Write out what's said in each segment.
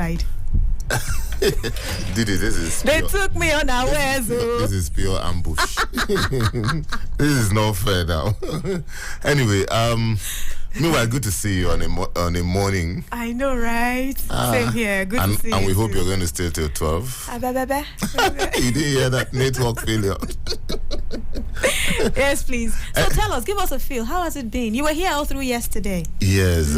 side. Didi, this is They pure, took me unawares. this is pure ambush. This is not fair now. Anyway, meanwhile, good to see you on a morning. I know, right? Same here. Good to see you. And we hope too. you're going to stay till 12. You didn't hear that network failure? Yes, please. So tell us, give us a feel. How has it been? You were here all through yesterday. Yes.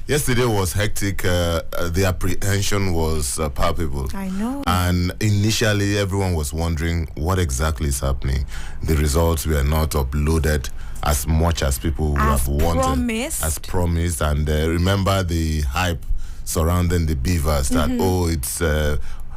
Yesterday was hectic. The apprehension was palpable. I know. And initially, everyone was wondering what exactly is happening. The results were not uploaded as much as people would have wanted. As promised. And remember the hype surrounding the beavers that, it's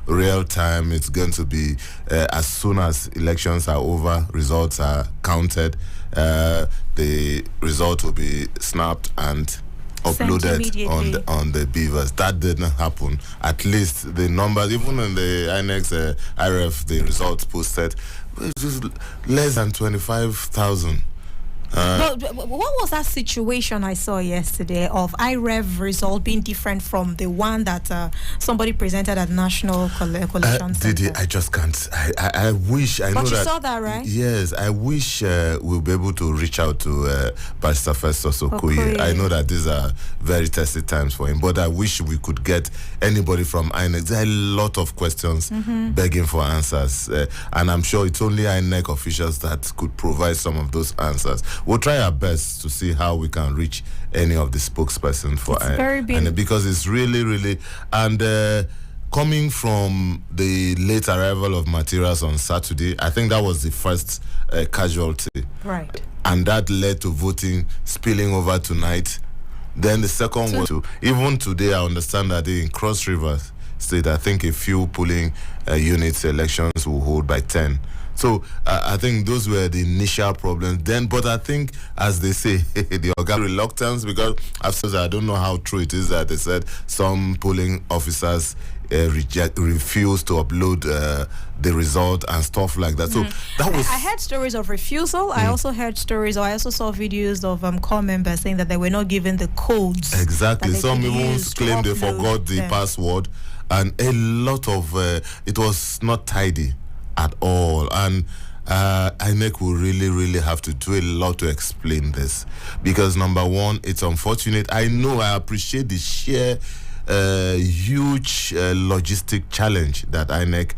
real time. It's going to be as soon as elections are over, results are counted, the result will be snapped and uploaded on the beavers. That didn't happen. At least the numbers, even in the INEX IRF, the results posted, was just less than 25,000. But what was that situation I saw yesterday of IREV result being different from the one that somebody presented at National Coalition Center? Didi, I just can't. I wish I know that. But you saw that, right? Yes, I wish we'll be able to reach out to Pastor Festus Okoye. I know that these are very testy times for him, but I wish we could get anybody from INEC. There are a lot of questions begging for answers, and I'm sure it's only INEC officials that could provide some of those answers. We'll try our best to see how we can reach any of the spokesperson for INEC, because it's really, and coming from the late arrival of materials on Saturday, I think that was the first casualty. Right. And that led to voting spilling over tonight. Then the second was even today, I understand that in Cross River State, I think a few polling units elections will hold by 10. So I think those were the initial problems then. But I think, as they say, the reluctance, because I don't know how true it is that they said some polling officers refuse to upload the result and stuff like that. So that was. I heard stories of refusal. I also heard stories, or I also saw videos of core members saying that they were not given the codes. Exactly. Some even claim they forgot the password, and a lot of it was not tidy at all. And INEC will really have to do a lot to explain this, because number one, it's unfortunate. I appreciate the sheer huge logistic challenge that INEC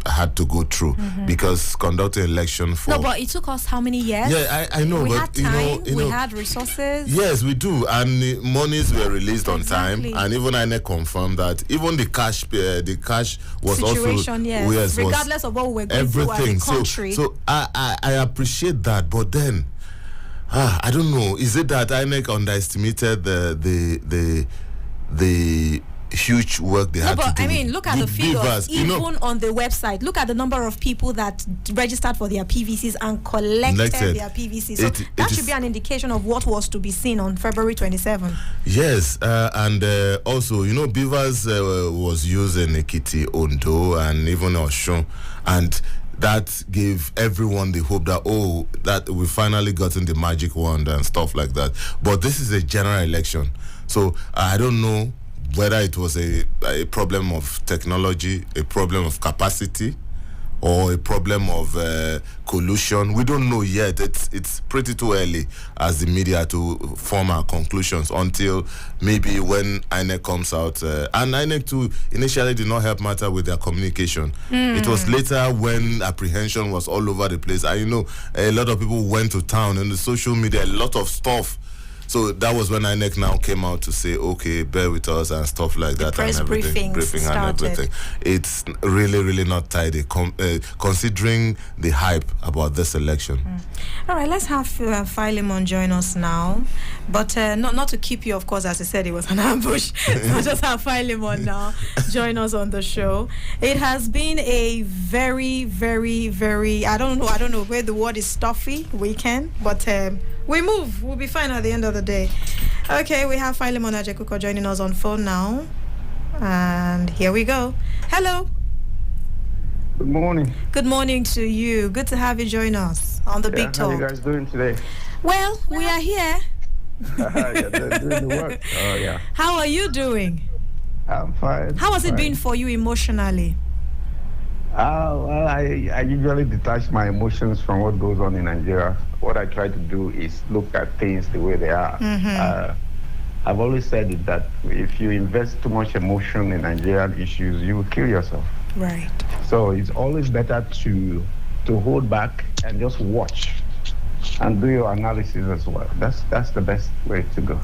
had to go through, because conducting election for... No, but it took us how many years? Yeah, I know. We but had time, we had resources. Yes, we do. And the monies were released on time. And even INEC confirmed that even the cash was situation, also... Yes, regardless of what we were going through as a country. So I appreciate that. But then, I don't know. Is it that INEC underestimated the huge work they had to do? I mean, look at the figures, even on the website. Look at the number of people that registered for their PVCs and collected their PVCs. So that should be an indication of what was to be seen on February 27. Yes, and also, Beavers was used in Ekiti, Ondo, and even Oshun, and that gave everyone the hope that we finally gotten the magic wand and stuff like that. But this is a general election, so I don't know whether it was a problem of technology, a problem of capacity, or a problem of collusion. We don't know yet. It's pretty too early as the media to form our conclusions until maybe when INEC comes out. And INEC too initially did not help matter with their communication. It was later when apprehension was all over the place. And a lot of people went to town and the social media, a lot of stuff. So that was when INEC now came out to say, okay, bear with us and stuff like that. Press and everything. Briefing and everything. It's really not tidy, considering the hype about this election. All right, let's have Philemon join us now. But not to keep you, of course, as I said, it was an ambush. So just have Philemon now join us on the show. It has been a very, I don't know where the word is stuffy weekend, but we move. We'll be fine at the end of the day. Okay, we have Philemon Ajekuko joining us on phone now. And here we go. Hello. Good morning. Good morning to you. Good to have you join us on the Big Talk. How are you guys doing today? Well, we are here. Yeah, they're doing the work. Oh, yeah. How are you doing? I'm fine. How has it been Fine. for you emotionally? Well, I usually detach my emotions from what goes on in Nigeria. What I try to do is look at things the way they are. I've always said it that if you invest too much emotion in Nigerian issues, you will kill yourself. Right. So it's always better to hold back and just watch and do your analysis as well. That's the best way to go.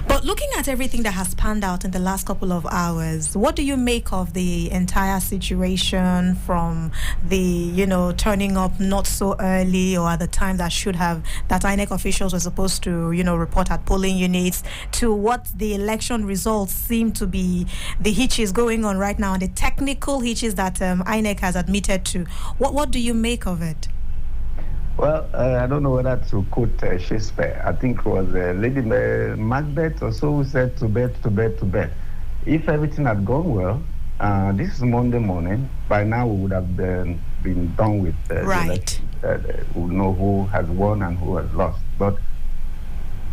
But looking at everything that has panned out in the last couple of hours, what do you make of the entire situation, from the, turning up not so early or at the time that INEC officials were supposed to, report at polling units, to what the election results seem to be, the hitches going on right now, and the technical hitches that INEC has admitted to? What do you make of it? Well, I don't know whether to quote Shakespeare. I think it was Lady Macbeth or so who said, to bed, to bed, to bed. If everything had gone well, this is Monday morning, by now we would have been done with the election. We would know who has won and who has lost. But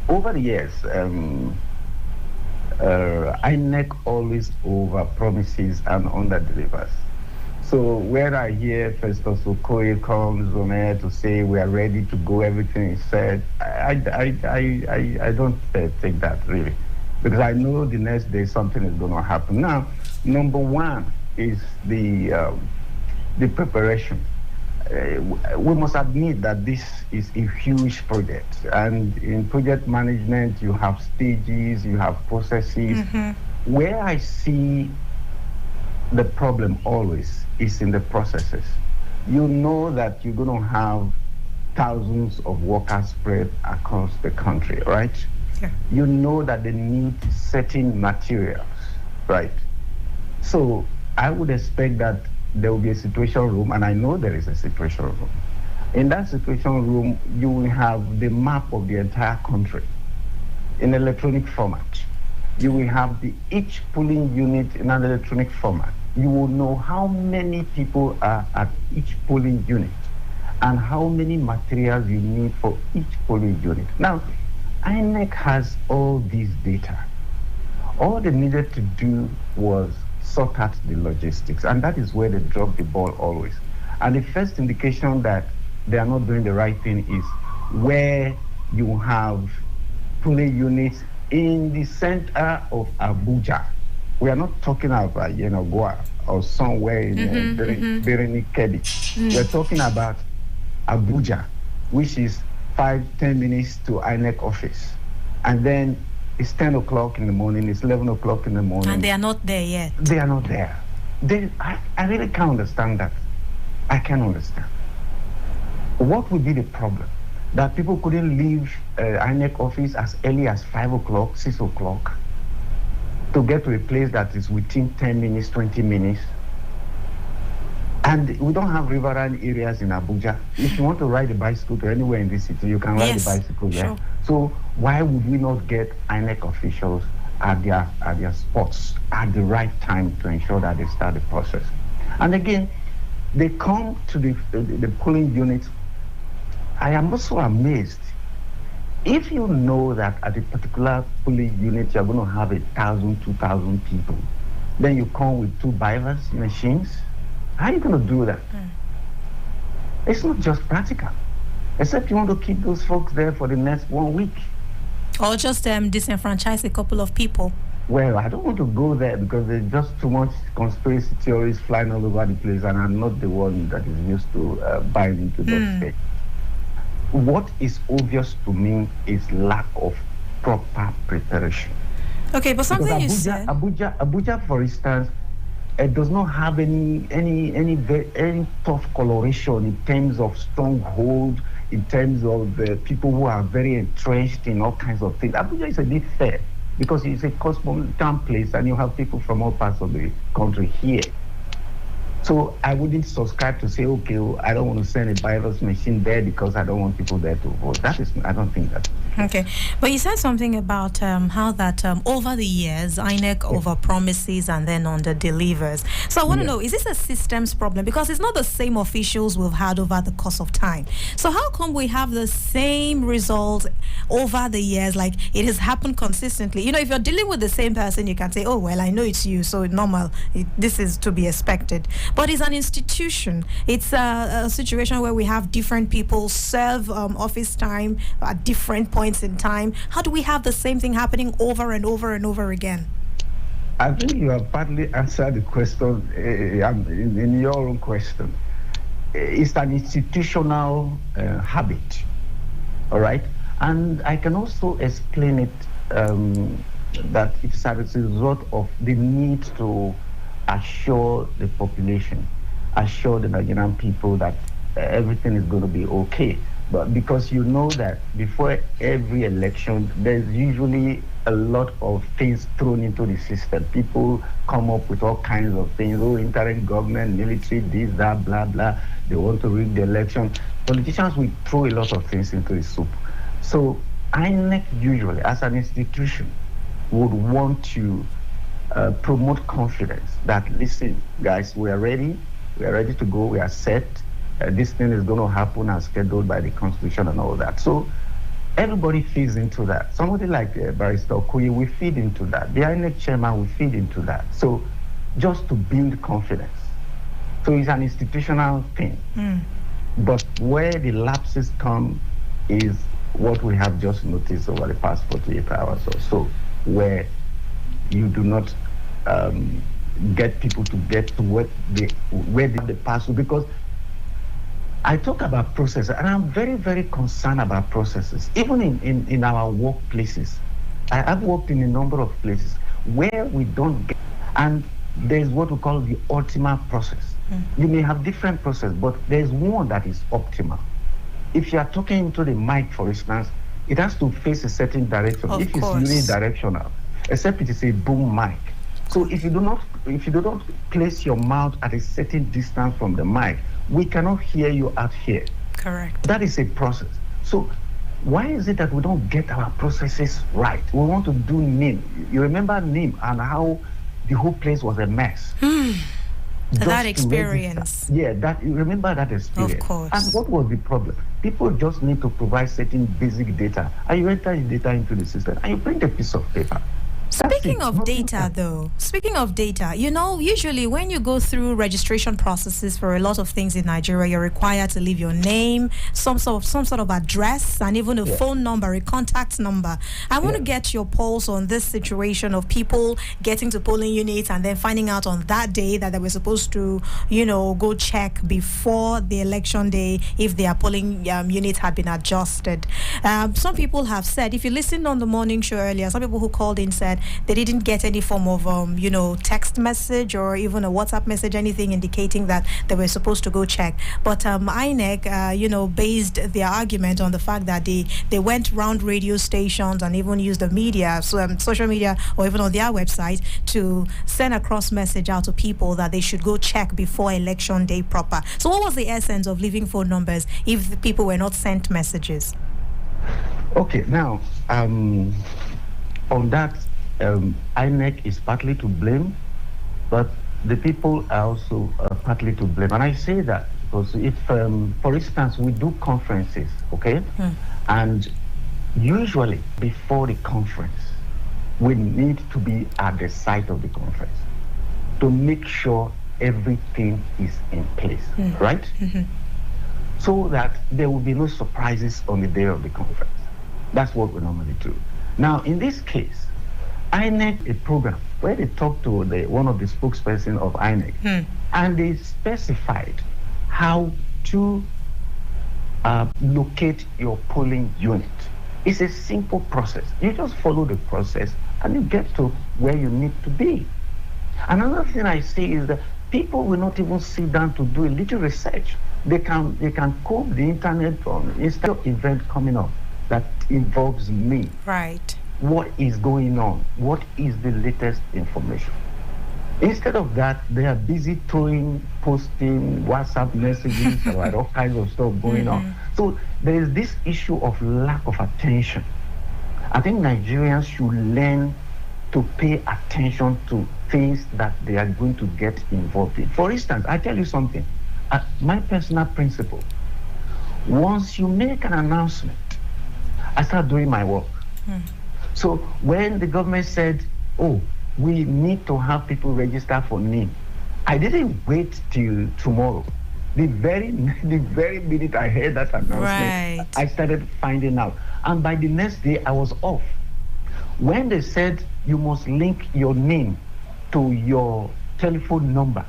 over the years, INEC always over-promises and under-delivers. So when I hear Festus Okoye comes on air to say we are ready to go, everything is said, I don't take that really, because I know the next day something is going to happen. Now, number one is the preparation. We must admit that this is a huge project, and in project management you have stages, you have processes. Where I see the problem always is in the processes. You know that you're going to have thousands of workers spread across the country, right? Yeah. You know that they need certain materials, right? So I would expect that there will be a situation room, and I know there is a situation room. In that situation room, you will have the map of the entire country in electronic format. You will have each polling unit in an electronic format. You will know how many people are at each polling unit and how many materials you need for each polling unit. Now, INEC has all these data. All they needed to do was sort out the logistics, and that is where they drop the ball always. And the first indication that they are not doing the right thing is where you have polling units in the center of Abuja. We are not talking about Goa or somewhere in Birni Kebbi. We're talking about Abuja, which is 5-10 minutes to INEC office. And then it's 10 o'clock in the morning, it's 11 o'clock in the morning. And they are not there yet. They are not there. I really can't understand that. I can't understand. What would be the problem? That people couldn't leave INEC office as early as 5 o'clock, 6 o'clock to get to a place that is within 10 minutes, 20 minutes. And we don't have riverine areas in Abuja. If you want to ride a bicycle to anywhere in this city, you can ride a bicycle there. Sure. So why would we not get INEC officials at their spots at the right time to ensure that they start the process? And again, they come to the polling units. I am also amazed. If you know that at a particular polling unit you're going to have 1,000, 2,000 people, then you come with 2 BIVAS machines, how are you going to do that? It's not just practical, except you want to keep those folks there for the next 1 week. Or just disenfranchise a couple of people. Well, I don't want to go there because there's just too much conspiracy theories flying all over the place, and I'm not the one that is used to buying into those things. What is obvious to me is lack of proper preparation. Okay, but something Abuja, you said. Abuja, for instance, it does not have any tough coloration in terms of stronghold, in terms of people who are very entrenched in all kinds of things. Abuja is a bit fair because it's a cosmopolitan place, and you have people from all parts of the country here. So I wouldn't subscribe to say, okay, I don't want to send a BIVAS machine there because I don't want people there to vote. I don't think that's the Okay, but you said something about how that over the years INEC over promises and then under delivers. So I want to know, is this a systems problem? Because it's not the same officials we've had over the course of time. So how come we have the same results over the years? Like it has happened consistently. You know, if you're dealing with the same person, you can say, "Oh well, I know it's you, so it's normal. This is to be expected." But it's an institution. It's a situation where we have different people serve office time at different points in time. How do we have the same thing happening over and over and over again? I think you have partly answered the question in your own question. It's an institutional habit, all right? And I can also explain it that it's a result of the need to assure the population, assure the Nigerian people that everything is going to be okay. But because you know that before every election, there's usually a lot of things thrown into the system. People come up with all kinds of things. Oh, interim government, military, this, that, blah, blah. They want to rig the election. Politicians will throw a lot of things into the soup. So INEC usually, as an institution, would want to promote confidence that, listen, guys, we are ready to go, we are set. This thing is going to happen as scheduled by the Constitution and all that. So everybody feeds into that. Somebody like Barrister Okoye, we feed into that. The INEC chairman, we feed into that. So just to build confidence. So it's an institutional thing. But where the lapses come is what we have just noticed over the past 48 hours or so, where you do not get people to get to where they pass through. Because I talk about processes, and I'm very, very concerned about processes, even in our workplaces. I've worked in a number of places where we don't get, and there's what we call the ultimate process. You may have different process, but there's one that is optimal. If you are talking into the mic, for instance, it has to face a certain direction. If it's unidirectional, except it is a boom mic. So if you do not place your mouth at a certain distance from the mic, we cannot hear you out here. Correct. That is a process. So why is it that we don't get our processes right? We want to do NIM. You remember NIM and how the whole place was a mess. That experience. Yeah, you remember that experience. Of course. And what was the problem? People just need to provide certain basic data, and you enter the data into the system, and you print a piece of paper. Speaking of data, you know, usually when you go through registration processes for a lot of things in Nigeria, you're required to leave your name, some sort of address, and even a phone number, a contact number. I want to get your pulse on this situation of people getting to polling units and then finding out on that day that they were supposed to, you know, go check before the election day if their polling unit had been adjusted. Some people have said, if you listened on the morning show earlier, some people who called in said they didn't get any form of text message or even a WhatsApp message, anything indicating that they were supposed to go check. But INEC based their argument on the fact that they went round radio stations and even used the media, social media, or even on their website to send a cross message out to people that they should go check before election day proper. So what was the essence of leaving phone numbers if the people were not sent messages? Okay, now on that, INEC is partly to blame, but the people are also partly to blame. And I say that because if, for instance, we do conferences, okay? And usually before the conference, we need to be at the site of the conference to make sure everything is in place, right? So that there will be no surprises on the day of the conference. That's what we normally do. Now, in this case, INEC a program where they talked to one of the spokespersons of INEC, and they specified how to locate your polling unit. It's a simple process. You just follow the process and you get to where you need to be. Another thing I see is that people will not even sit down to do a little research. They can comb the internet on instead of event coming up that involves me. Right. What is going on? What is the latest information? Instead of that, they are busy posting WhatsApp messages about all kinds of stuff going on. So there is this issue of lack of attention I think Nigerians should learn to pay attention to things that they are going to get involved in. For instance, I tell you something. My personal principle, once you make an announcement, I start doing my work. So when the government said, oh, we need to have people register for NIM, I didn't wait till tomorrow. The very minute I heard that announcement, I started finding out. And by the next day, I was off. When they said you must link your name to your telephone number,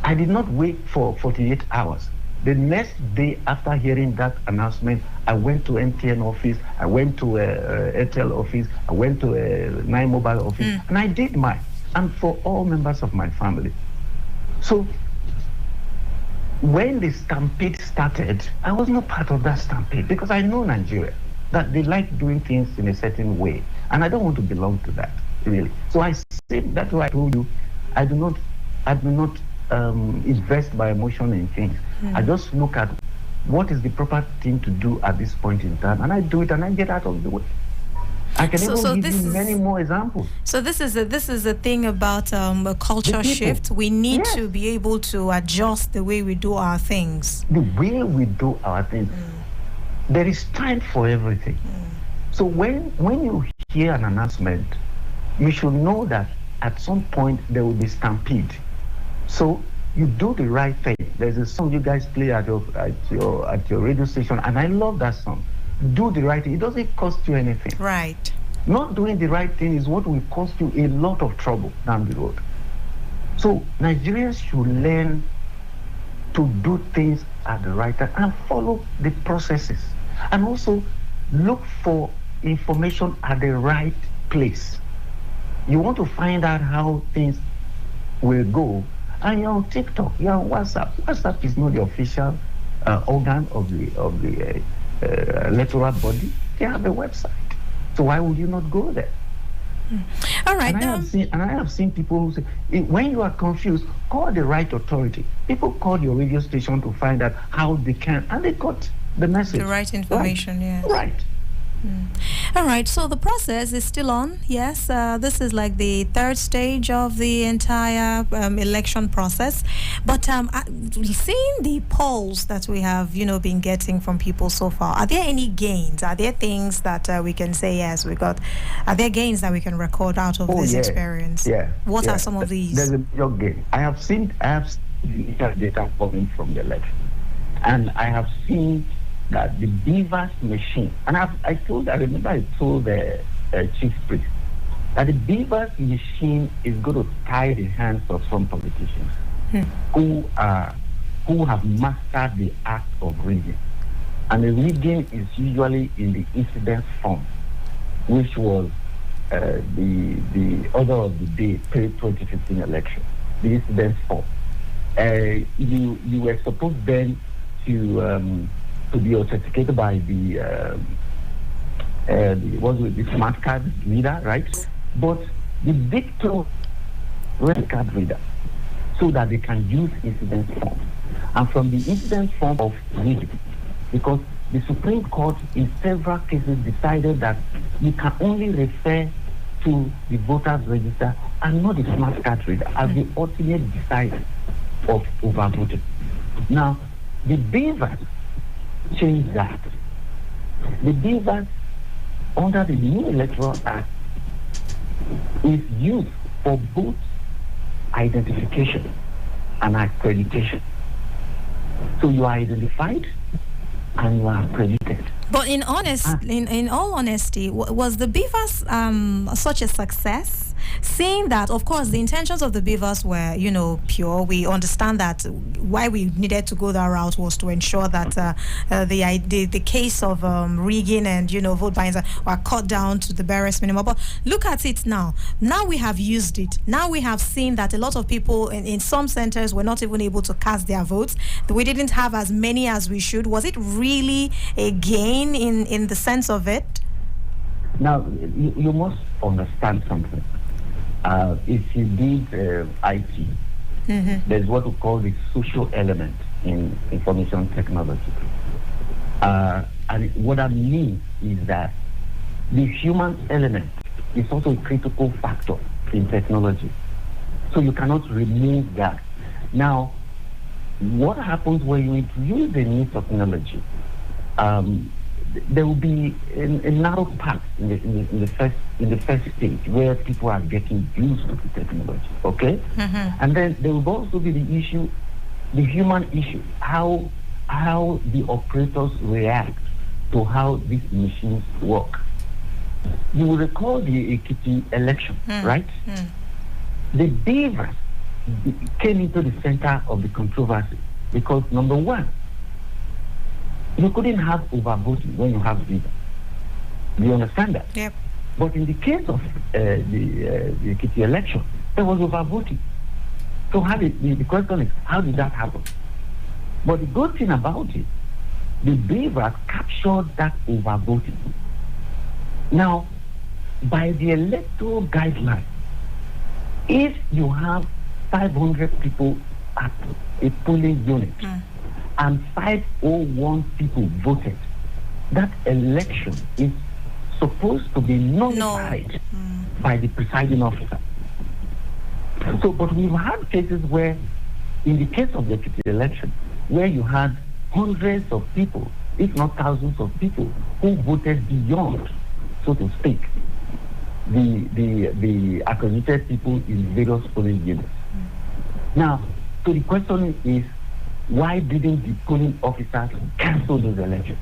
I did not wait for 48 hours. The next day after hearing that announcement, I went to MTN office, I went to Airtel office, I went to Nine Mobile office, and I did mine, and for all members of my family. So when the stampede started, I was not part of that stampede because I know Nigeria, that they like doing things in a certain way, and I don't want to belong to that, really. So I said, that's why I told you, I do not invest my emotion in things. I just look at what is the proper thing to do at this point in time, and I do it, and I get out of the way. I can even give you many more examples. So this is a thing about a culture shift. We need to be able to adjust the way we do our things. The way we do our things. There is time for everything. So when you hear an announcement, you should know that at some point there will be stampede. So you do the right thing. There's a song you guys play at your radio station, and I love that song. Do the right thing. It doesn't cost you anything. Right. Not doing the right thing is what will cost you a lot of trouble down the road. So Nigerians should learn to do things at the right time and follow the processes, and also look for information at the right place. You want to find out how things will go, and you're on TikTok, you're on WhatsApp. WhatsApp is not the official organ of the electoral body. They have a website. So why would you not go there? All right. And I have seen people who say, when you are confused, call the right authority. People call your radio station to find out how they can, and they got the message. The right information, yes. Right. All right, so the process is still on. Yes, this is like the third stage of the entire election process. But seeing the polls that we have, been getting from people so far, are there any gains? Are there things that we can say, yes, we got? Are there gains that we can record out of this experience? Yeah. What are some of these? There's a major gain. I have seen data coming from the election, and I have seen that the beavers machine, and I remember I told the chief priest that the beavers machine is going to tie the hands of some politicians who have mastered the act of rigging. And the rigging is usually in the incident form, which was the order of the day pre-2015 election, the incident form. You were supposed then to be authenticated by the smart card reader, right? But the dictator red card reader, so that they can use incident form. And from the incident form of reading, because the Supreme Court in several cases decided that you can only refer to the voters register and not the smart card reader as the ultimate decider of overvoting. Now, the beavers change that. The beavers under the new Electoral Act is used for both identification and accreditation. So you are identified and you are accredited. But in all honesty, was the beavers such a success? Seeing that, of course, the intentions of the beavers were, pure. We understand that why we needed to go that route was to ensure that the case of rigging and vote buying were cut down to the barest minimum. But look at it now. Now we have used it. Now we have seen that a lot of people in some centers were not even able to cast their votes. We didn't have as many as we should. Was it really a gain in the sense of it? Now you must understand something. If you did IT, there's what we call the social element in information technology. And what I mean is that the human element is also a critical factor in technology. So you cannot remove that. Now, what happens when you introduce a new technology? There will be a narrow path in the first stage where people are getting used to the technology, okay? And then there will also be the issue, the human issue, how the operators react to how these machines work. You will recall the Ekiti election, right? The beavers came into the center of the controversy because, number one, you couldn't have overvoting when you have beavers. Do you understand that? Yep. But in the case of the Ekiti election, there was overvoting. So the question is, how did that happen? But the good thing about it, the beavers captured that overvoting. Now, by the electoral guideline, if you have 500 people at a polling unit and 501 people voted, that election is supposed to be nullified by the presiding officer. So, but we've had cases where, in the case of the election, where you had hundreds of people, if not thousands of people, who voted beyond, so to speak, the accredited people in various polling units. Now, so the question is, why didn't the polling officers cancel those elections?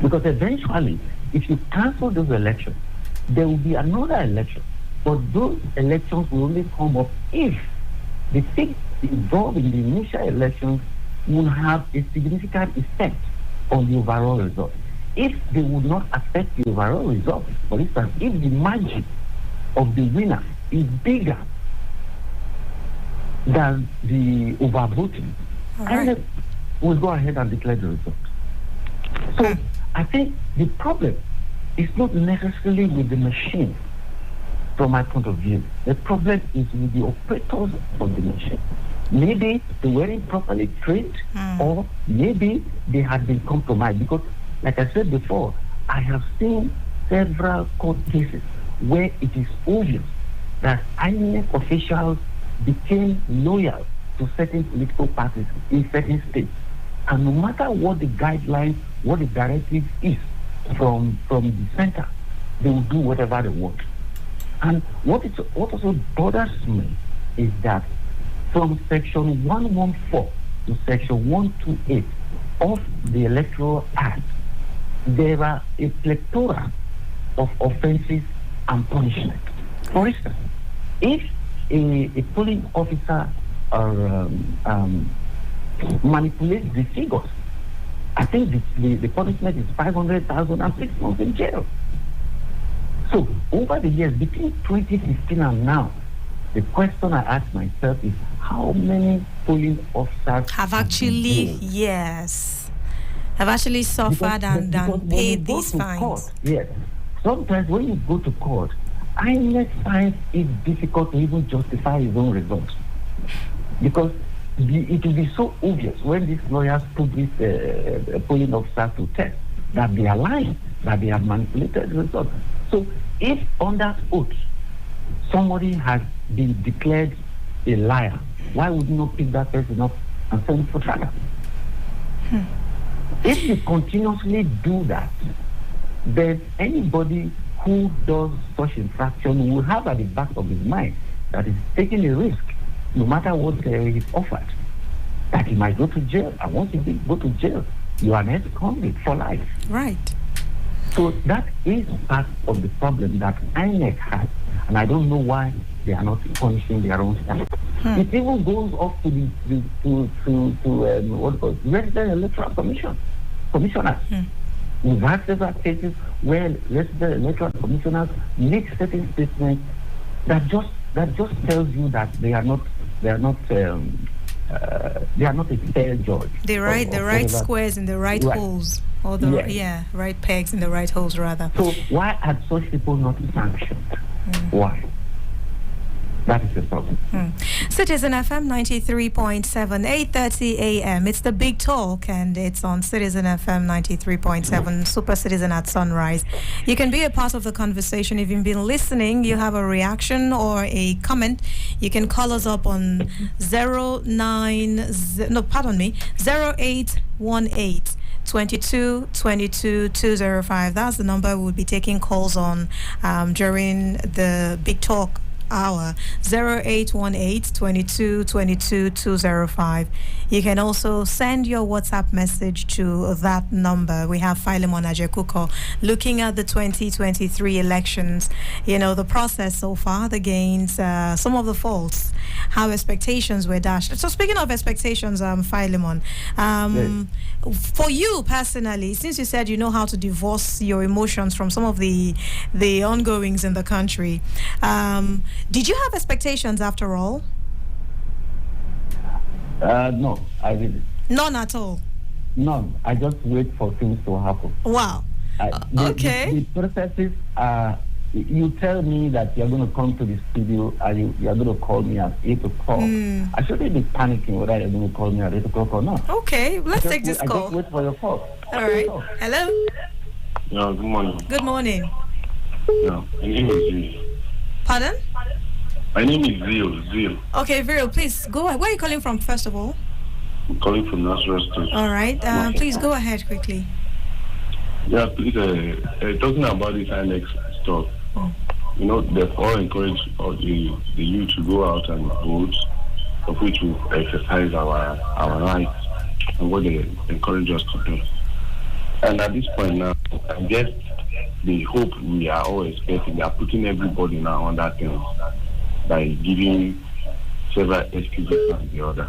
Because eventually, if you cancel those elections, there will be another election. But those elections will only come up if the things involved in the initial elections will have a significant effect on the overall result. If they would not affect the overall result, for instance, if the margin of the winner is bigger than the overvoting, and will go ahead and declare the result. So I think the problem is not necessarily with the machine, from my point of view. The problem is with the operators of the machine. Maybe they weren't properly trained, or maybe they had been compromised. Because, like I said before, I have seen several court cases where it is obvious that INEC officials became loyal to certain political parties in certain states. And no matter what the guidelines, what the directive is from the center, they will do whatever they want. And what also bothers me is that from section 114 to section 128 of the Electoral Act, there are a plethora of offenses and punishment. For instance, if a polling officer manipulates the figures, I think the punishment is 500,000 and 6 months in jail. So over the years, between 2015 and now, the question I ask myself is, how many polling officers have actually, have actually suffered and paid these fines? Court, yes. Sometimes when you go to court, INEC finds it difficult to even justify his own results. Because it will be so obvious when these lawyers put these polling officers to test that they are lying, that they have manipulated the results. So if under oath somebody has been declared a liar, why would you not pick that person up and send him for trial? If you continuously do that, then anybody who does such infraction will have at the back of his mind that he's taking a risk, no matter what is offered, that he might go to jail. And once you go to jail, you are an ex-convict for life. Right. So that is part of the problem that INEC has, and I don't know why they are not punishing their own staff. It even goes off to resident electoral commissioners. We've had several cases where resident electoral commissioners make certain statements that just tells you that they are not a fair judge. They write the right squares in the right holes, or the right pegs in the right holes, rather. So why are such people not sanctioned? Why? That is the problem. Citizen FM 93.7, 8:30 a.m. It's the Big Talk, and it's on Citizen FM 93.7, Super Citizen at Sunrise. You can be a part of the conversation. If you've been listening, you have a reaction or a comment, you can call us up on 0818 22 22 205. That's the number we'll be taking calls on during the Big Talk hour. 0818 22 22 205. You can also send your WhatsApp message to that number. We have Philemon Ajekuko looking at the 2023 elections, the process so far, the gains, some of the faults, how expectations were dashed. So speaking of expectations, Philemon, for you personally, since you said you know how to divorce your emotions from some of the ongoings in the country, did you have expectations after all? No, I didn't. None at all? None. I just wait for things to happen. Wow. Okay. The processes are, you tell me that you're going to come to the studio and you're going to call me at 8 o'clock. I shouldn't be panicking whether you're going to call me at 8 o'clock or not. Okay, let's take this call. I just wait for your call. All right. Hello? Yeah, good morning. Good morning. Yeah, my name is Zio. Pardon? My name is Zio. Okay, Vero, please go ahead. Where are you calling from, first of all? I'm calling from Nasarawa State. All right. Please go ahead quickly. Yeah, please, talking about this INEX stuff, they've all encouraged the youth to go out and vote, of which we exercise our rights and what they encourage us to do. And at this point now, I guess the hope we are all expecting, they are putting everybody now on that thing by giving several excuses and the other.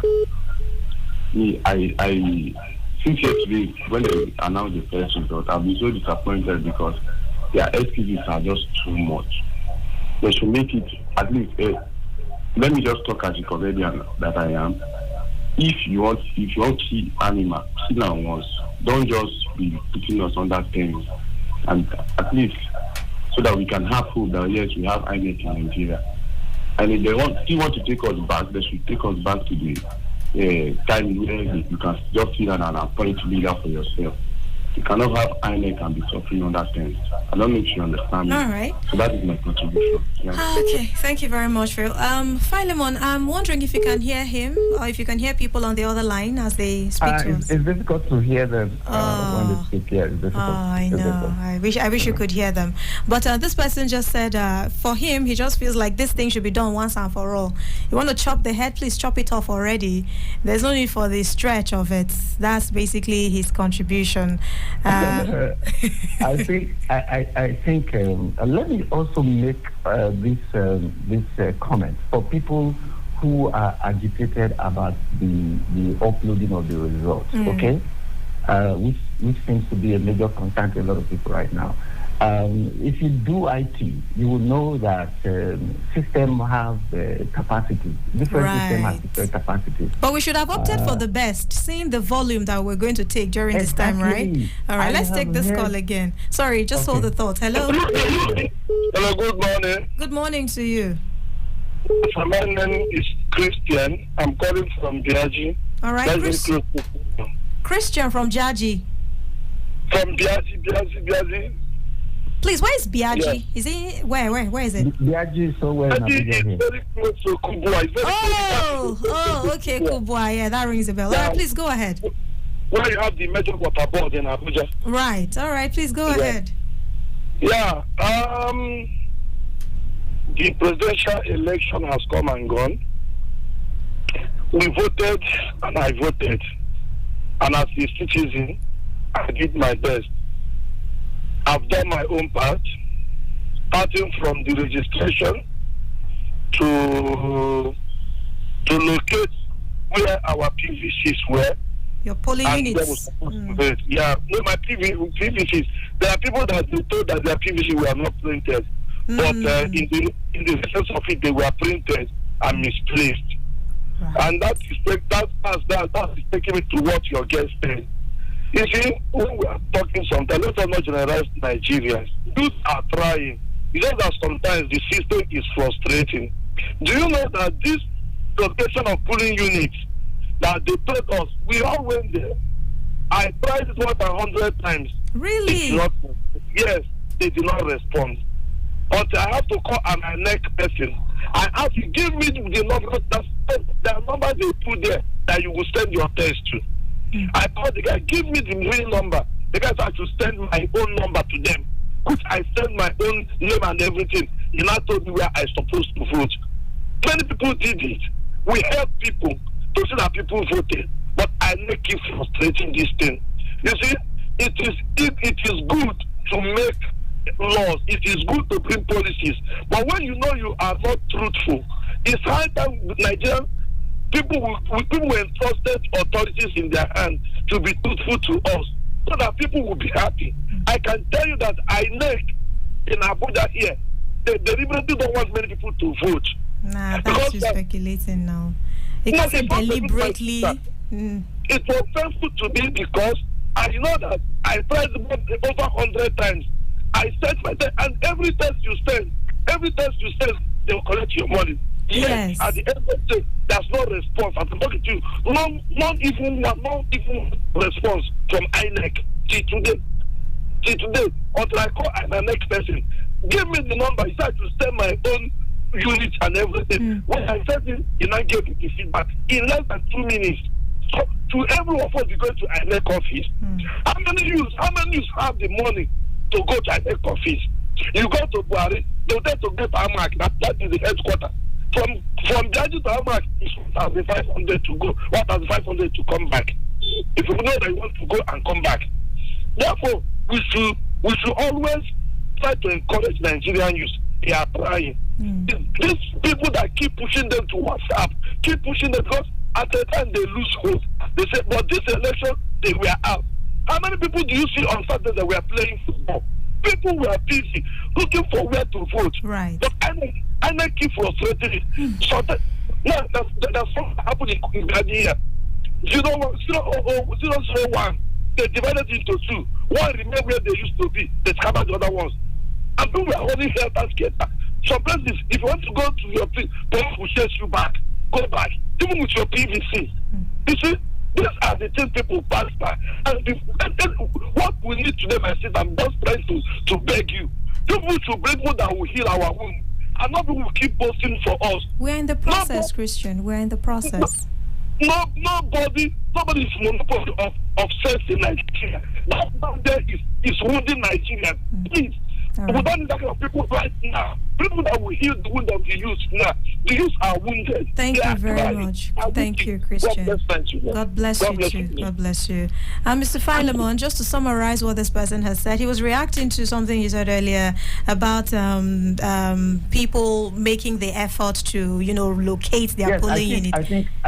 Since yesterday, when they announced the first result, I've been so disappointed because their excuses are just too much. They should make it at least. Let me just talk as a comedian that I am. If you want to see animal, see them once. Don't just be putting us on that thing, and at least so that we can have hope that yes, we have INEC in Nigeria. And if they still want to take us back, they should take us back to the time where you can just sit down and appoint leader for yourself. You cannot have INEC and be suffering on that thing. I don't know if you understand me. All right. So that is my contribution. Yeah. Okay, thank you very much, Phil. Philemon, I'm wondering if you can hear him or if you can hear people on the other line as they speak to us. It's difficult to hear them when they speak here. It's difficult. I know. I wish you could hear them. But this person just said for him, he just feels like this thing should be done once and for all. You want to chop the head, please chop it off already. There's no need for the stretch of it. That's basically his contribution. I think. Let me also make this comment for people who are agitated about the uploading of the results. Okay, which seems to be a major concern to a lot of people right now. If you do IT, you will know that systems have capacity. Different systems have different capacities. But we should have opted for the best, seeing the volume that we're going to take during this time, right? All right, let's take this call again. Sorry, just hold the thought. Hello. Hello, good morning. Good morning to you. My name is Christian. I'm calling from Biaji. All right, Christian from Jaji. From Biaji. Please, where is Biaji? Yeah. Is he where is it? Biaji is so well. Biaji is very close to Kubwa. Okay, Kubwa. Yeah, that rings a bell. All right, please go ahead. Where you have the major water board in Abuja. Right. All right, please go ahead. Yeah. The presidential election has come and gone. We voted, and I voted, and as a citizen, I did my best. I've done my own part, starting from the registration to locate where our PVCs were. Your polling units. Yeah, no, my PVCs. There are people that they told that their PVC were not printed, but in the essence of it, they were printed and misplaced. Right. And that's taking me to what your guest said. You see, when we are talking sometimes, let us not generalize Nigerians. Youth are trying. It's just that sometimes the system is frustrating. Do you know that this location of polling units that they told us. We all went there. I tried it more than 100 times. Really? Yes, they did not respond. But I have to call an INEC person. I have to give me the number, the number they put there that you will send your test to. I called the guy, give me the real number. The guy said I should send my own number to them, which I sent my own name and everything. He now told me where I supposed to vote. Many people did it. We helped people to see that people voted, but I keep frustrating this thing. You see, it is good to make laws. It is good to bring policies, but when you know you are not truthful, it's high time Nigerian people will entrusted authorities in their hands to be truthful to us, so that people will be happy. I can tell you that INEC in Abuja here, they deliberately don't want many people to vote. Nah, that's you speculating now. Because deliberately. It was painful to me because I know that I tried over 100 times. I sent my test, and every test you send, they will collect your money. Yes. At the end of the day, there's no response. I'm talking to you. Not even response from INEC till today, until I call an INEC person. Give me the number. He said to send my own unit and everything. When I sent it, he now gave me the feedback in less than 2 minutes. So to every of us, we go to INEC office. How many youths have the money to go to INEC office? You go to Buhari, they will tell to get Amak. That is the headquarters. From Jaji to Amak, it's 1,500 to go, 1,500 to come back. If you know that you want to go and come back, therefore we should always try to encourage Nigerian youth. They are trying. These people that keep pushing them to WhatsApp, keep pushing them, because at the time they lose hope. They say, but this election they were out. How many people do you see on Saturday that were playing football? People were busy looking for where to vote. Right. But I keep frustrating it. So that's what happened in Ghana. 001, they divided into two. One remained where they used to be. They scattered the other ones. And people were holding help and scatter. Some places, if you want to go to your place, police will chase you back. Go back. Even with your PVC. You see, these are the things people pass by. And what we need today, my sister, I'm just trying to beg you. People should bring people that will heal our wound. And not people will keep posting for us. We're in the process, Christian. We're in the process. Nobody is monopoly of sense in Nigeria. That there is wounding Nigeria. Please. We don't need that kind of people right now. People that will heal the wound of the youth now. The youth are wounded. Thank you very much. Thank you, Christian. God bless you too. God bless you. Mr. Philemon, just to summarize what this person has said, he was reacting to something you said earlier about people making the effort to, locate their polling unit. I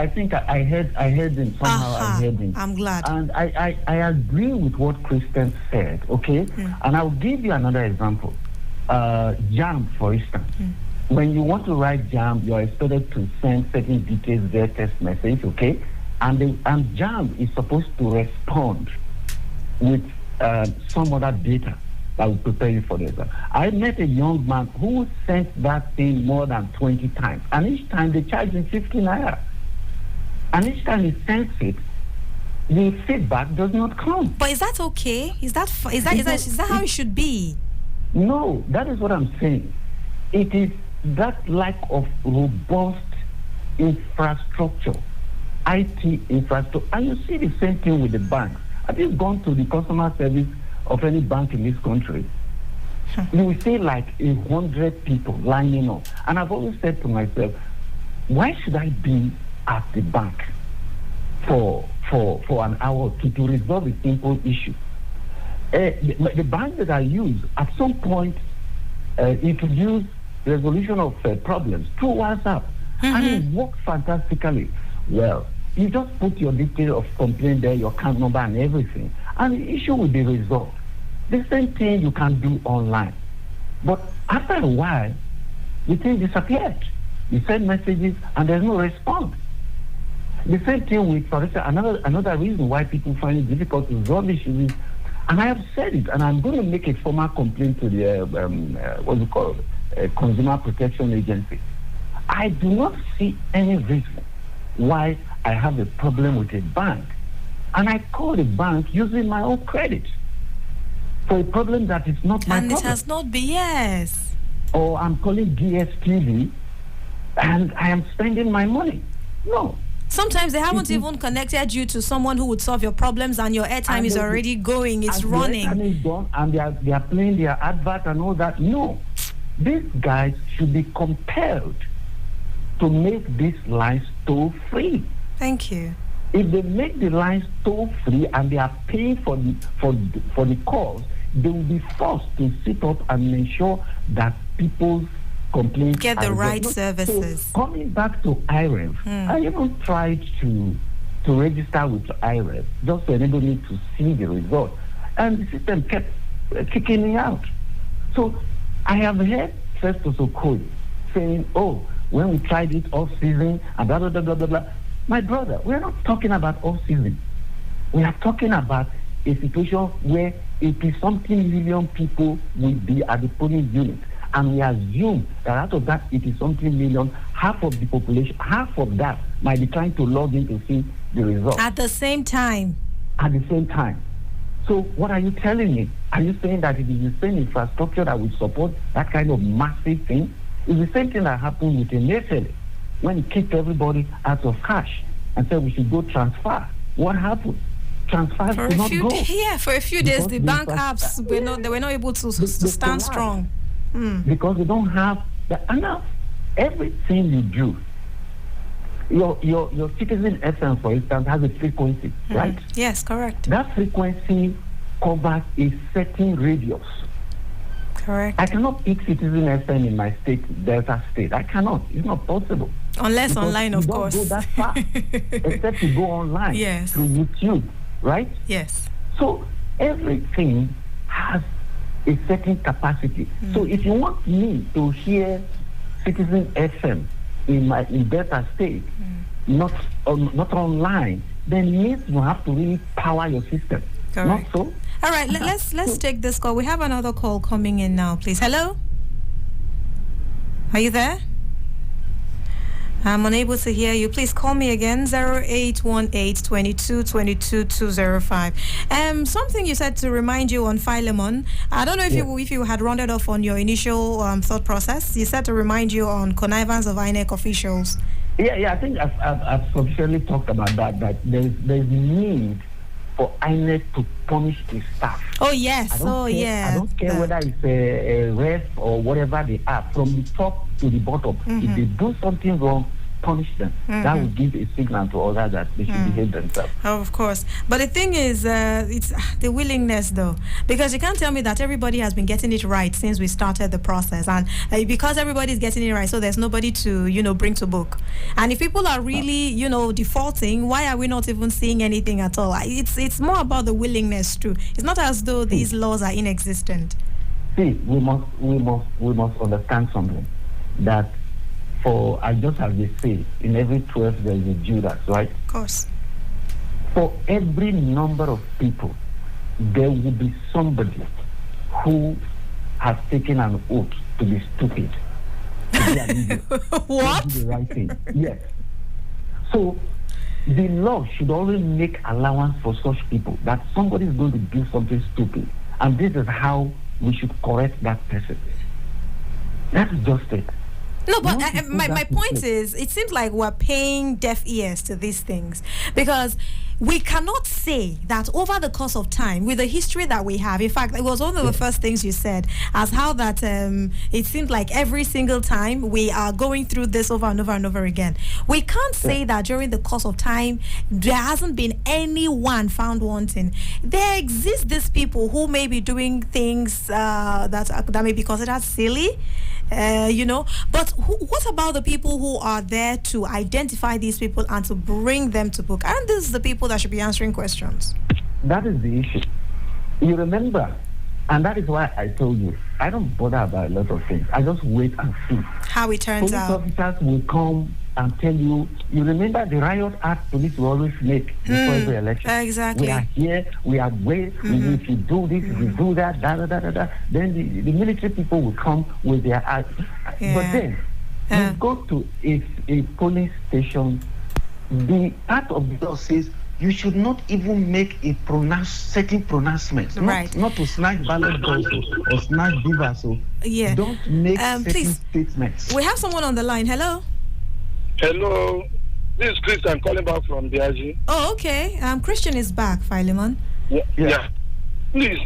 think I heard him somehow. I heard him. I'm glad. And I agree with what Christian said. Okay, and I'll give you another example. JAM, for instance. When you want to write JAM, you are expected to send certain details via text message, okay? And JAM is supposed to respond with some other data that will prepare you for the exam. I met a young man who sent that thing more than 20 times, and each time they charge him 50 naira. And each time he sends it, the feedback does not come. But is that okay? Is that how it should be? No, that is what I'm saying. It is that lack of robust infrastructure, IT infrastructure. And you see the same thing with the banks. Have you gone to the customer service of any bank in this country? You will see like 100 people lining up. And I've always said to myself, why should I be at the bank for an hour or two to resolve a simple issue? The bank that I use at some point introduced resolution of problems through WhatsApp, and it worked fantastically. Well, you just put your detail of complaint there, your account number and everything, and the issue will be resolved. The same thing you can do online. But after a while, the thing disappeared. You send messages and there's no response. The same thing with, for instance, another reason why people find it difficult to resolve issues is, and I have said it, and I'm going to make a formal complaint to the Consumer Protection Agency. I do not see any reason why I have a problem with a bank. And I call the bank using my own credit for a problem that is not my problem. And it has not been, yes. Or I'm calling DSTV and I am spending my money. No. Sometimes they haven't even connected you to someone who would solve your problems, and your airtime is already going, it's running. And it's done, and they are playing their advert and all that. No. These guys should be compelled to make these lines toll-free. Thank you. If they make the lines toll-free and they are paying for the calls, they will be forced to sit up and ensure that people's complaints get the right services. So coming back to IREV, I even tried to register with IREV just to enable me to see the result, and the system kept kicking me out. So I have heard Festus Okoye saying, "Oh, when we tried it off season and blah blah blah blah blah blah." My brother, we are not talking about off season. We are talking about a situation where 80-something million people will be at the polling unit. And we assume that out of that 80-something million, half of the population, half of that might be trying to log in to see the results. At the same time. At the same time. So what are you telling me? Are you saying that it is the same infrastructure that will support that kind of massive thing? It's the same thing that happened with Emefiele when he kicked everybody out of cash and said we should go transfer. What happened? Transfers did not go. Yeah, for a few days, the bank apps were not able to stand strong. Because they don't have enough. Everything you do, your Citizen FM, for instance, has a frequency, right? Yes, correct. That frequency covers a certain radius. Correct. I cannot pick Citizen FM in my state, Delta State. I cannot. It's not possible. Unless because online, of course. You don't go that far, except you go online through YouTube, right? Yes. So everything has a certain capacity. So if you want me to hear Citizen FM in Delta State, not online, then it means you have to really power your system. Correct. Not so. All right, let's take this call. We have another call coming in now, please. Hello? Are you there? I'm unable to hear you. Please call me again, 0818 22 22 205. Something you said to remind you on Philemon. I don't know if you had rounded off on your initial thought process. You said to remind you on connivance of INEC officials. Yeah, I think I've sufficiently talked about that there's need for INEC to punish the staff. Oh, yes. I don't care whether it's a ref or whatever they are, from the top to the bottom. If they do something wrong, punish them. That would give a signal to others that they should behave themselves. Oh, of course. But the thing is, it's the willingness, though. Because you can't tell me that everybody has been getting it right since we started the process. And because everybody's getting it right, so there's nobody to, bring to book. And if people are really, defaulting, why are we not even seeing anything at all? It's more about the willingness, too. It's not as though these laws are inexistent. See, we must understand something. That just as they say, in every 12 there is a Judas, right? Of course. For every number of people, there will be somebody who has taken an oath to be stupid. What? To do the right thing. Yes. So the law should always make allowance for such people, that somebody is going to do something stupid, and this is how we should correct that person. That's just it. No, but my point is, it seems like we're paying deaf ears to these things, because we cannot say that over the course of time, with the history that we have, in fact, it was one of the first things you said, as how that it seems like every single time we are going through this over and over and over again. We can't say that during the course of time, there hasn't been anyone found wanting. There exist these people who may be doing things that may be considered silly, but what about the people who are there to identify these people and to bring them to book? Aren't these the people that should be answering questions? That is the issue. You remember, and that is why I told you, I don't bother about a lot of things. I just wait and see how it turns out. Police officers will come and tell you, you remember the riot act police will always make before every election. Exactly. We are here, we are wait, if you do this, if you do that, then the military people will come with their act. But then, You go to a polling station, the part of the law says you should not even make a certain pronouncement. Right. Not to snatch ballot balls or snatch beavers. Yeah. Don't make certain please, statements. We have someone on the line. Hello. Hello. This is Chris. I'm calling back from DRG. Oh, okay. Christian is back, Philemon. Yeah. Please,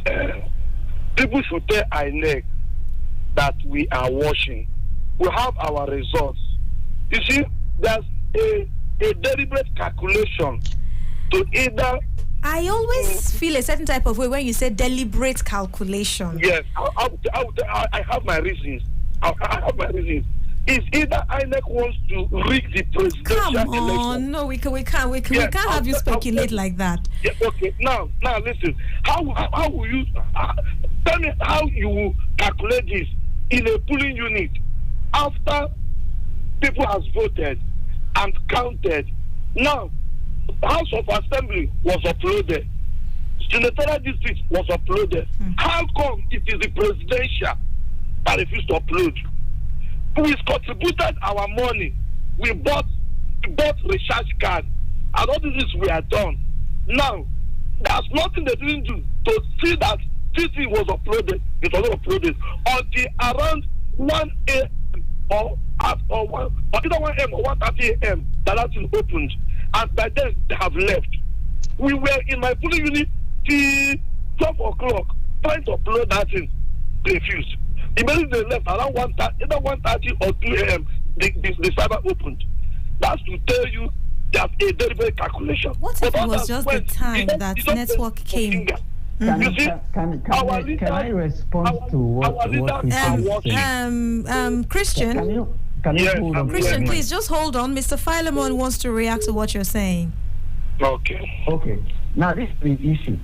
people should tell INEC that we are watching. We have our results. You see, there's a deliberate calculation to either. I always feel a certain type of way when you say deliberate calculation. Yes, I have my reasons. I have my reasons. It's either INEC wants to rig the presidential election. Come on, no, we can't have you speculate like that. Yeah, okay. Now, listen. How will you tell me how you will calculate this in a polling unit after people has voted and counted? Now, House of Assembly was uploaded. Senatorial district was uploaded. How come it is the presidential that refused to upload? We contributed our money. We bought recharge card, and all this we are done. Now, there's nothing they didn't do to see that this thing was uploaded. It was not uploaded until around 1 a.m. or either 1 a.m. or 1:30 a.m. that thing opened, and by then they have left. We were in my polling unit till 12 o'clock trying to upload that thing. They refused. Immediately they left around 1:30 or 2 a.m. The cyber opened. That's to tell you that a deliberate calculation. What if it was just the time that network came? Can I respond to what Christian? Can you hold on? Christian, please just hold on. Mr. Philemon wants to react to what you're saying. Okay. Now this is the issue.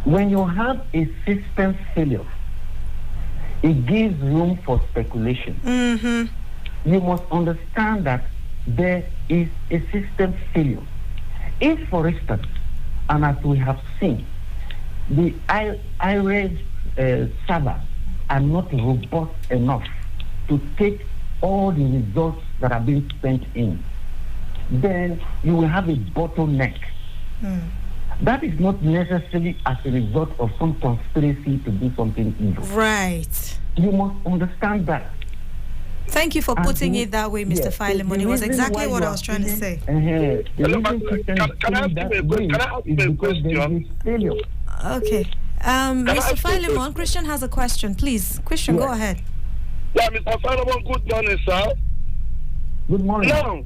When you have a system failure, it gives room for speculation. You must understand that there is a system failure. If, for instance, and as we have seen, the IRES servers are not robust enough to take all the results that are being sent in, then you will have a bottleneck. That is not necessarily as a result of some conspiracy to do something evil. Right. You must understand that. Thank you for putting it that way, Mr. Philemon. It was exactly what I was trying to say. Can I ask you a question? Okay. Mr. Philemon, Christian has a question. Please, Christian, go ahead. Yeah, Mr. Philemon, good morning, sir. Good morning. Now,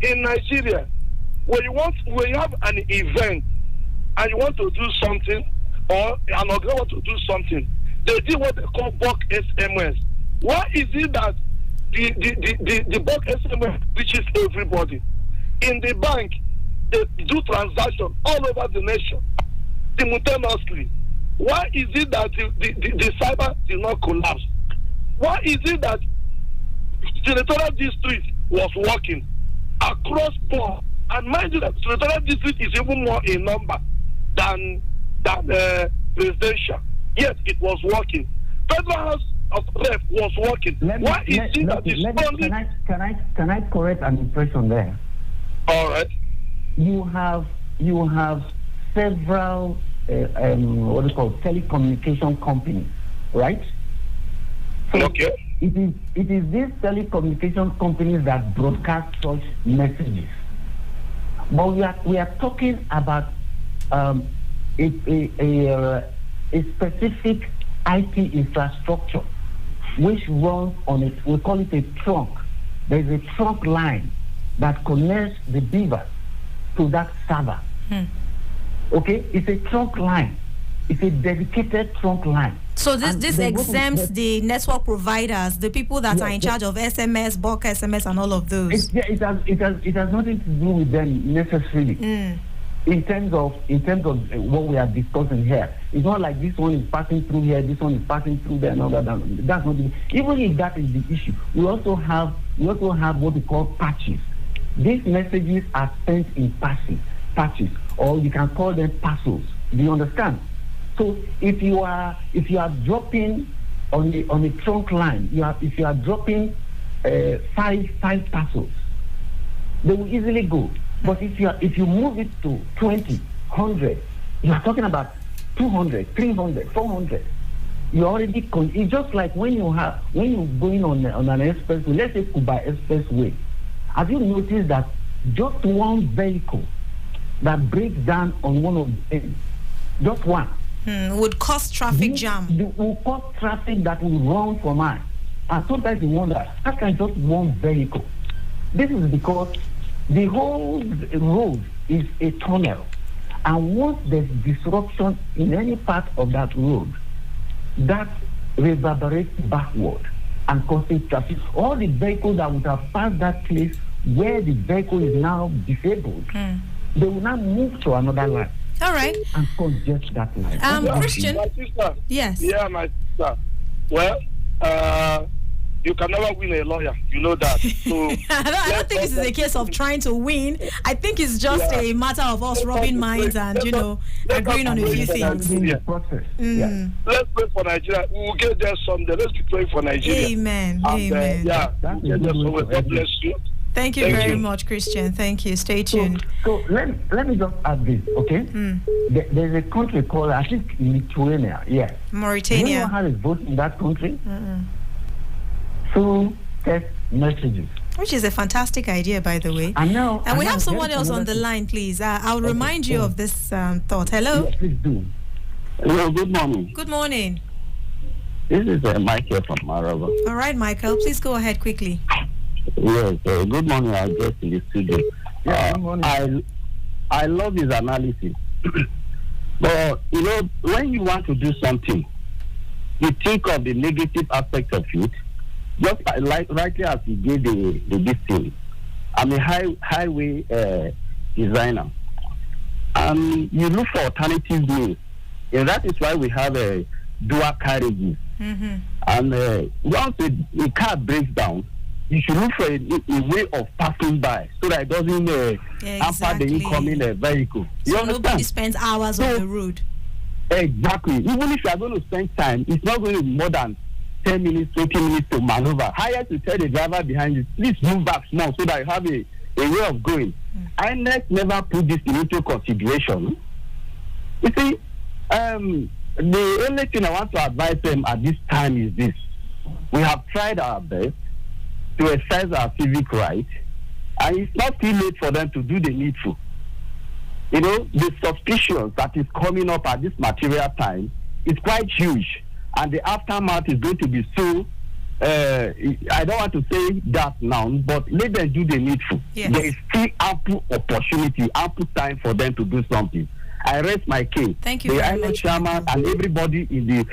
in Nigeria, when you have an event and you want to do something, or an organizer want to do something, they do what they call bulk SMS. Why is it that the bulk SMS reaches everybody? In the bank, they do transactions all over the nation simultaneously. Why is it that the cyber did not collapse? Why is it that senatorial district was working across board? And mind you that senatorial district is even more in number than presidential. Yet it was working. Federal House of Rep was working. Why is it that can I correct an impression there? All right. You have several telecommunication companies, right? So okay. It is these telecommunication companies that broadcast such messages. But we are talking about a specific IT infrastructure which runs on it. We call it a trunk. There is a trunk line that connects the beaver to that server. Okay, it's a trunk line. It's a dedicated trunk line. So this exempts the network providers, the people that are in charge of SMS, bulk SMS, and all of those. It has nothing to do with them necessarily. In terms of what we are discussing here, it's not like this one is passing through here, this one is passing through there, and all that. That's not even if that is the issue. We also have what we call patches. These messages are sent in patches, or you can call them parcels. Do you understand? So if you are dropping on a trunk line, if you are dropping five pesos, they will easily go. But if you move it to 20, 100, you are talking about 200, 300, 400. You already it's just like when you're going on an expressway, let's say Kuba Expressway. Have you noticed that just one vehicle that breaks down on one of them, just one, would cause traffic jam? Will cause traffic that will run for miles. And sometimes you wonder, how can just one vehicle? This is because the whole road is a tunnel. And once there's disruption in any part of that road, that reverberates backward and causes traffic. All the vehicles that would have passed that place where the vehicle is now disabled, they will now move to another line. All right. And congest that line. Christian? My sister. Yes. Yeah, my sister. Well, you can never win a lawyer. You know that. So I don't think this is a case of trying to win. I think it's just a matter of us rubbing minds and, agreeing on a few things. Let's pray for Nigeria. We will get there someday. Let's be praying for Nigeria. Amen. And, Amen. we'll get there somewhere. God bless you. Thank you very much, Christian. Thank you. Stay tuned. So let me just add this, okay? There's a country called, I think, Lithuania. Yes. Mauritania. Do you know how to vote in that country? Through text messages. Which is a fantastic idea, by the way. And we have someone else on the line, please. I'll remind you of this thought. Hello? Yes, please do. Hello, good morning. Good morning. This is Michael from Maraba. All right, Michael, please go ahead quickly. Yes, good morning. I guess in the studio. Good morning. I love his analysis. But, when you want to do something, you think of the negative aspect of it. Just rightly as he gave this thing. I'm a highway designer. And you look for alternative means. And that is why we have dual carriages. And once a car breaks down, you should look for a way of passing by so that it doesn't hamper the incoming vehicle. You so understand? Nobody spends hours on the road. Exactly. Even if you are going to spend time, it's not going to be more than 10 minutes, 20 minutes to maneuver. Higher to tell the driver behind you, please move back small so that you have a way of going. INEC never put this into consideration. You see, the only thing I want to advise them at this time is this. We have tried our best to exercise our civic rights, and it's not too late for them to do the needful. The suspicion that is coming up at this material time is quite huge. And the aftermath is going to be so, I don't want to say that now, but let them do the needful. Yes. There is still ample opportunity, ample time for them to do something. I rest my case. Thank you the very INEC much. chairman and everybody in this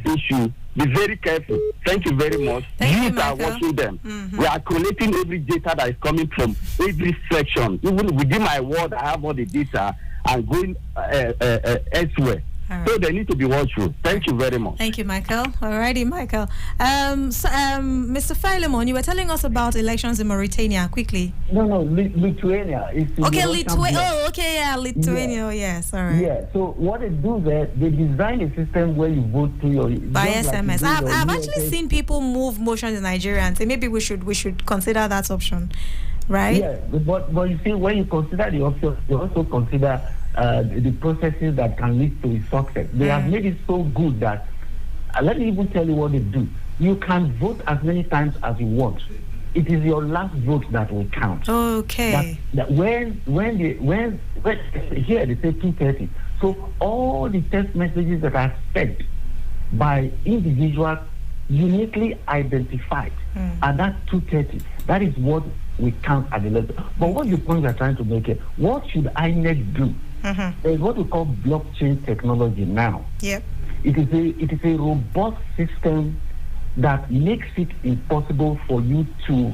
issue, be very careful. Thank you very much. Thank you, are Michael. watching them. We are collating every data that is coming from every section. Even within my ward, I have all the data and going elsewhere. Right. So they need to be watchful. Thank you very much. Thank you, Michael. Alrighty, Michael. Mr. Philemon, you were telling us about elections in Mauritania. Quickly. No, Lithuania. Okay, Lithuania. Oh, okay, yeah, Lithuania. Yeah. Oh, yes, all right. Yeah. So what they do there, they design a system where you vote through your by SMS. Like I've actually seen people move motions in Nigeria and say maybe we should consider that option, right? Yeah, but you see, when you consider the option, you also consider the processes that can lead to its success. They have made it so good that let me even tell you what they do. You can vote as many times as you want. It is your last vote that will count. Okay. That when here they say 2:30. So all the text messages that are sent by individuals uniquely identified at that 2:30, that is what we count at the level. But what the point we are trying to make it, what should INEC do? There is what we call blockchain technology now. Yep. It is a robust system that makes it impossible for you to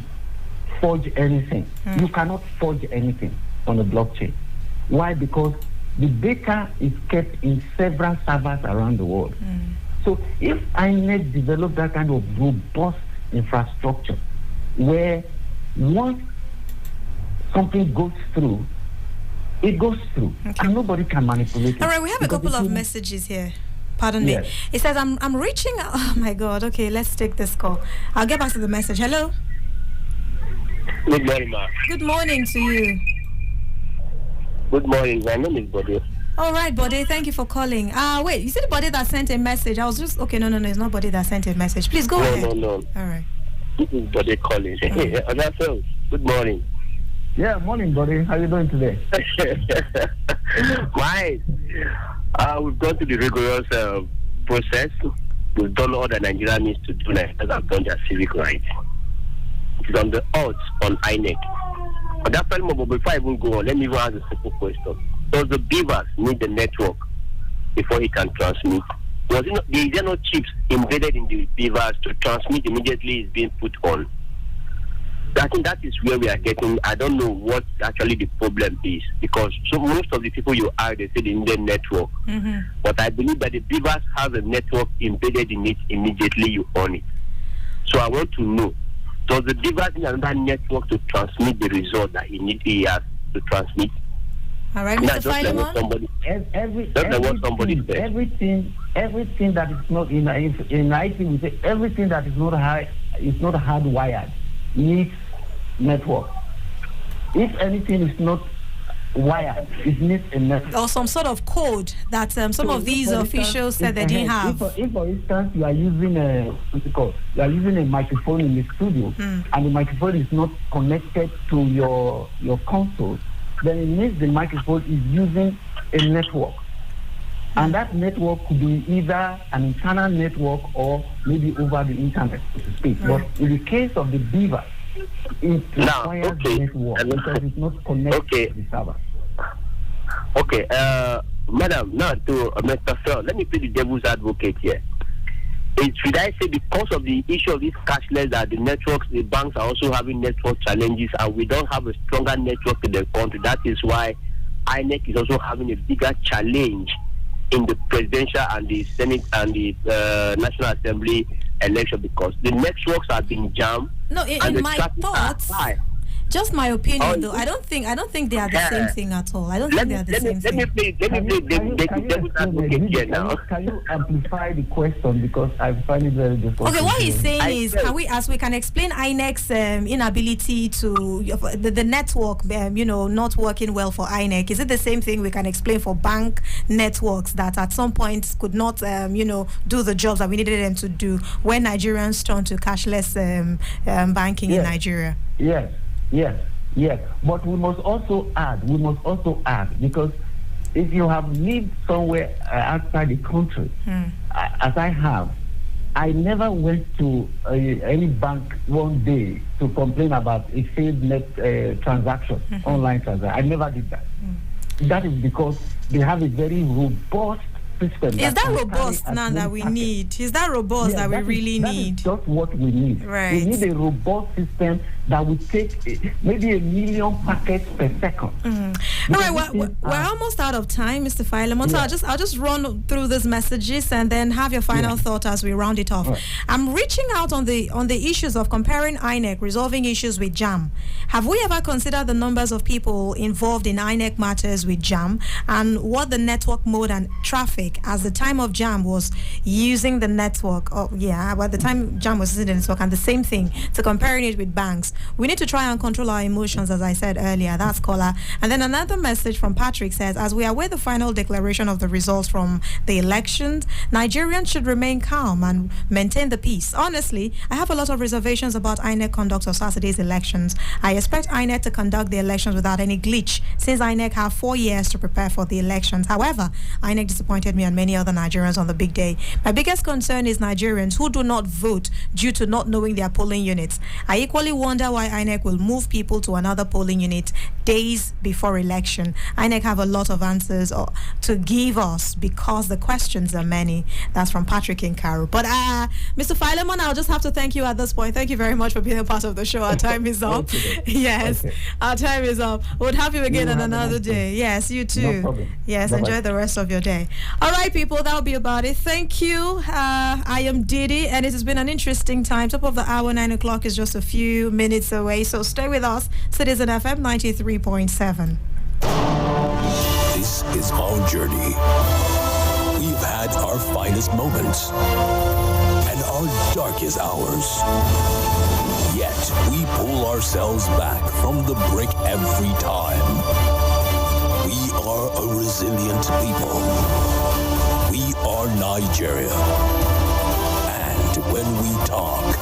forge anything. You cannot forge anything on a blockchain. Why? Because the data is kept in several servers around the world. So if INEC develop that kind of robust infrastructure where once something goes through, it goes through, and nobody can manipulate it. All right, we have a couple of messages here. Pardon me. It says, I'm reaching out. Oh, my God. Okay, let's take this call. I'll get back to the message. Hello? Good morning, ma. Good morning to you. Good morning. My name is Bode. All right, Bode, thank you for calling. Wait, is it Bode that sent a message? I was just okay. No, it's not Bode that sent a message. Please go ahead. No. All right. This is Bode calling. Good morning. Yeah, morning, buddy. How you doing today? Right. We've gone through the rigorous process. We've done all that Nigeria needs to do. Nigerians have done their civic rights. It's on the odds on INEC. But that's why, before I even go on, let me even ask a simple question. Does the beavers need the network before it can transmit? There are no chips embedded in the beavers to transmit immediately is being put on. I think that is where we are getting. I don't know what actually the problem is, because most of the people you are, they say the Indian network. Mm-hmm. But I believe that the beavers have a network embedded in it immediately you on it. So I want to know, does the beavers need another network to transmit the result that he has to transmit? All right, Mr. Filemon. Everything that is not in IT, we say everything that is not hardwired needs network. If anything is not wired, it needs a network. Or some sort of code that some of these officials said they didn't have. If for instance, you are using a microphone in the studio, and the microphone is not connected to your console, then it means the microphone is using a network. And that network could be either an internal network or maybe over the internet, so to speak. But in the case of the beaver, it requires network because it's not connected to the server. Okay, madam, now to Mr. Phil, let me play the devil's advocate here. Should I say because of the issue of this cashless that the networks, the banks are also having network challenges and we don't have a stronger network in the country? That is why INEC is also having a bigger challenge in the presidential and the Senate and the National Assembly election, because the networks are being jammed. No, in my thoughts, just my opinion, though, I don't think they are the same thing at all. I don't think they are the same thing. Let me play devil's advocate here now. Can you amplify the question, because I find it very difficult. Okay, what he's saying is, we can explain INEC's inability to the network, not working well for INEC. Is it the same thing we can explain for bank networks that at some point could not, do the jobs that we needed them to do when Nigerians turn to cashless banking in Nigeria? Yes. But we must also add, because if you have lived somewhere outside the country, as I have, I never went to any bank one day to complain about a failed net transaction, online transaction. I never did that. That is because they have a very robust system. Is that robust now that we need? Is that robust that we really need? That is just what we need. Right. We need a robust system that will take maybe 1 million packets per second. All right, we're almost out of time, Mr. Filemon. So I'll just run through these messages and then have your final thought as we round it off. Right. I'm reaching out on the issues of comparing INEC, resolving issues with JAM. Have we ever considered the numbers of people involved in INEC matters with JAM and what the network mode and traffic as the time of JAM was using the network? By the time JAM was using the network, and the same thing to comparing it with banks. We need to try and control our emotions, as I said earlier. That's caller. And then another message from Patrick says, as we await the final declaration of the results from the elections, Nigerians should remain calm and maintain the peace. Honestly, I have a lot of reservations about INEC conduct of Saturday's elections. I expect INEC to conduct the elections without any glitch, since INEC have 4 years to prepare for the elections. However, INEC disappointed me and many other Nigerians on the big day. My biggest concern is Nigerians who do not vote due to not knowing their polling units. I equally wonder why INEC will move people to another polling unit days before election. INEC have a lot of answers to give us because the questions are many. That's from Patrick in Cairo. But Mr. Filemon, I'll just have to thank you at this point. Thank you very much for being a part of the show. Our time is up. Yes, our time is up. We'll have you again on another day. Yes, you too. No problem. Yes, Bye-bye. Enjoy the rest of your day. All right, people, that'll be about it. Thank you. I am Didi, and it has been an interesting time. Top of the hour, 9 o'clock is just a few minutes away, so stay with us. Citizen FM 93.7. This is our journey. We've had our finest moments and our darkest hours. Yet, we pull ourselves back from the brink every time. We are a resilient people. We are Nigeria. And when we talk,